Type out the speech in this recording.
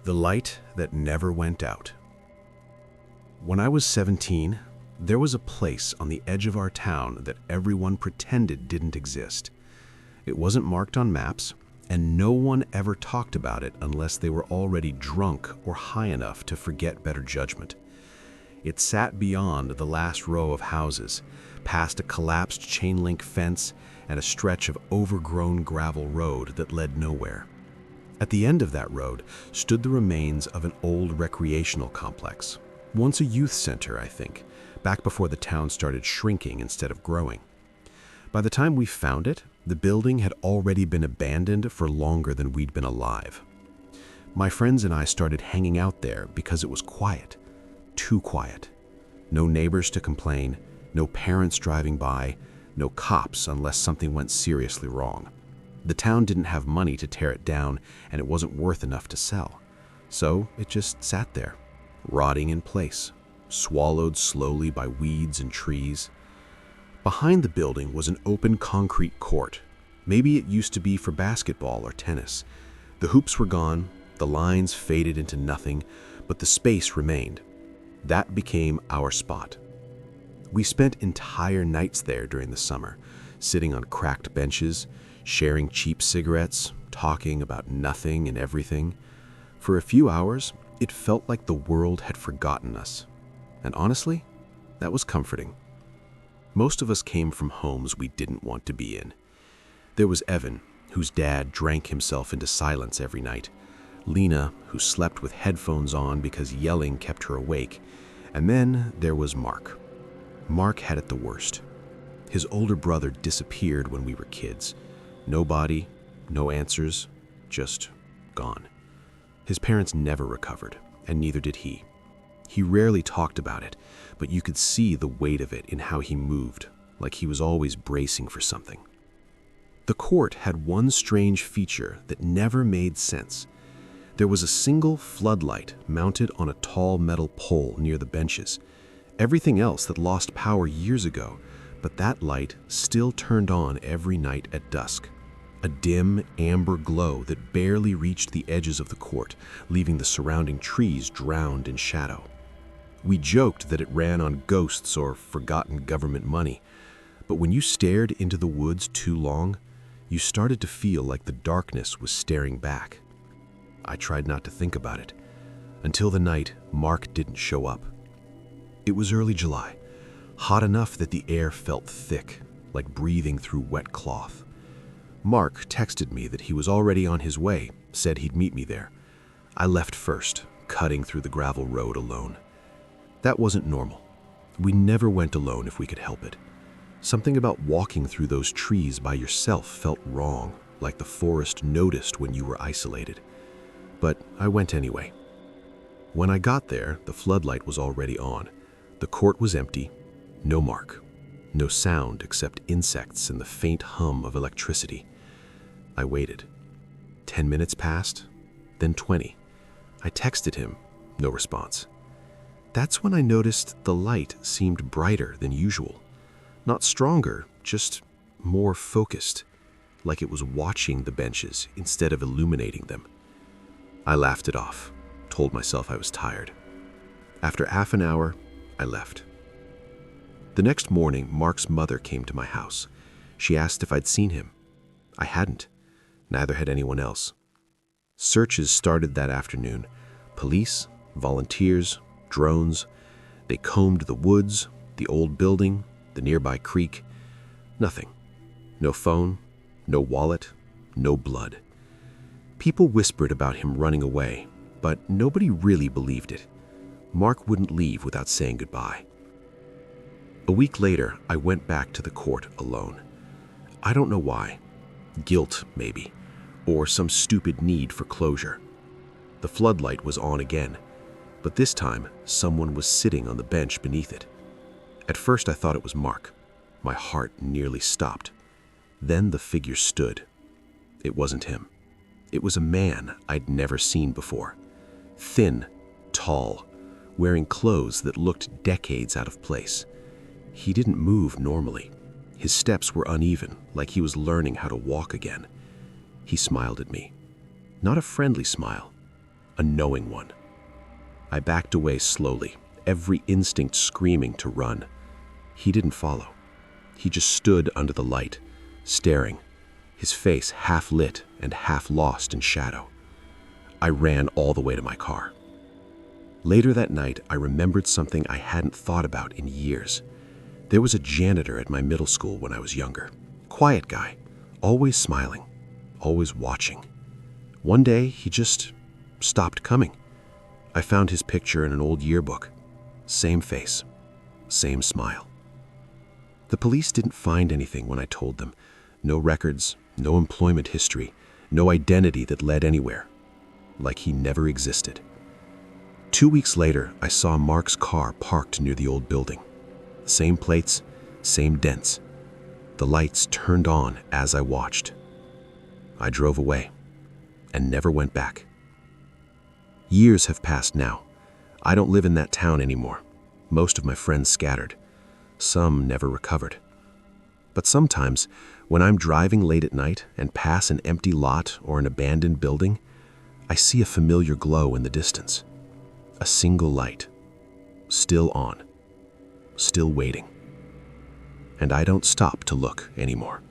The light that never went out. When I was 17, there was a place on the edge of our town that everyone pretended didn't exist. It wasn't marked on maps, and no one ever talked about it unless they were already drunk or high enough to forget better judgment. It sat beyond the last row of houses, past a collapsed chain-link fence and a stretch of overgrown gravel road that led nowhere. At the end of that road stood the remains of an old recreational complex, once a youth center, I think, back before the town started shrinking instead of growing. By the time we found it, the building had already been abandoned for longer than we'd been alive. My friends and I started hanging out there because it was quiet, too quiet. No neighbors to complain, no parents driving by, no cops unless something went seriously wrong. The town didn't have money to tear it down, and it wasn't worth enough to sell. So it just sat there, rotting in place, swallowed slowly by weeds and trees. Behind the building was an open concrete court. Maybe it used to be for basketball or tennis. The hoops were gone, the lines faded into nothing, but the space remained. That became our spot. We spent entire nights there during the summer, sitting on cracked benches, sharing cheap cigarettes, talking about nothing and everything. For a few hours, it felt like the world had forgotten us. And honestly, that was comforting. Most of us came from homes we didn't want to be in. There was Evan, whose dad drank himself into silence every night. Lena, who slept with headphones on because yelling kept her awake. And then there was Mark. Mark had it the worst. His older brother disappeared when we were kids. No body, no answers, just gone. His parents never recovered, and neither did he. He rarely talked about it, but you could see the weight of it in how he moved, like he was always bracing for something. The court had one strange feature that never made sense. There was a single floodlight mounted on a tall metal pole near the benches. Everything else had lost power years ago, but that light still turned on every night at dusk. A dim, amber glow that barely reached the edges of the court, leaving the surrounding trees drowned in shadow. We joked that it ran on ghosts or forgotten government money, but when you stared into the woods too long, you started to feel like the darkness was staring back. I tried not to think about it, until the night Mark didn't show up. It was early July, hot enough that the air felt thick, like breathing through wet cloth. Mark texted me that he was already on his way, said he'd meet me there. I left first, cutting through the gravel road alone. That wasn't normal. We never went alone if we could help it. Something about walking through those trees by yourself felt wrong, like the forest noticed when you were isolated. But I went anyway. When I got there, the floodlight was already on. The court was empty, no Mark. No sound except insects and the faint hum of electricity. I waited. 10 minutes passed, then 20. I texted him, no response. That's when I noticed the light seemed brighter than usual. Not stronger, just more focused, like it was watching the benches instead of illuminating them. I laughed it off, told myself I was tired. After half an hour, I left. The next morning, Mark's mother came to my house. She asked if I'd seen him. I hadn't. Neither had anyone else. Searches started that afternoon. Police, volunteers, drones. They combed the woods, the old building, the nearby creek. Nothing. No phone, no wallet, no blood. People whispered about him running away, but nobody really believed it. Mark wouldn't leave without saying goodbye. A week later, I went back to the court alone. I don't know why. Guilt, maybe, or some stupid need for closure. The floodlight was on again, but this time, someone was sitting on the bench beneath it. At first, I thought it was Mark. My heart nearly stopped. Then the figure stood. It wasn't him. It was a man I'd never seen before. Thin, tall, wearing clothes that looked decades out of place. He didn't move normally. His steps were uneven, like he was learning how to walk again. He smiled at me. Not a friendly smile, a knowing one. I backed away slowly, every instinct screaming to run. He didn't follow. He just stood under the light, staring, his face half lit and half lost in shadow. I ran all the way to my car. Later that night, I remembered something I hadn't thought about in years. There was a janitor at my middle school when I was younger. Quiet guy, always smiling, always watching. One day, he just stopped coming. I found his picture in an old yearbook. Same face, same smile. The police didn't find anything when I told them. No records, no employment history, no identity that led anywhere. Like he never existed. 2 weeks later, I saw Mark's car parked near the old building. Same plates, same dents. The lights turned on as I watched. I drove away and never went back. Years have passed now. I don't live in that town anymore. Most of my friends scattered. Some never recovered. But sometimes, when I'm driving late at night and pass an empty lot or an abandoned building, I see a familiar glow in the distance. A single light, still on, still waiting. And I don't stop to look anymore.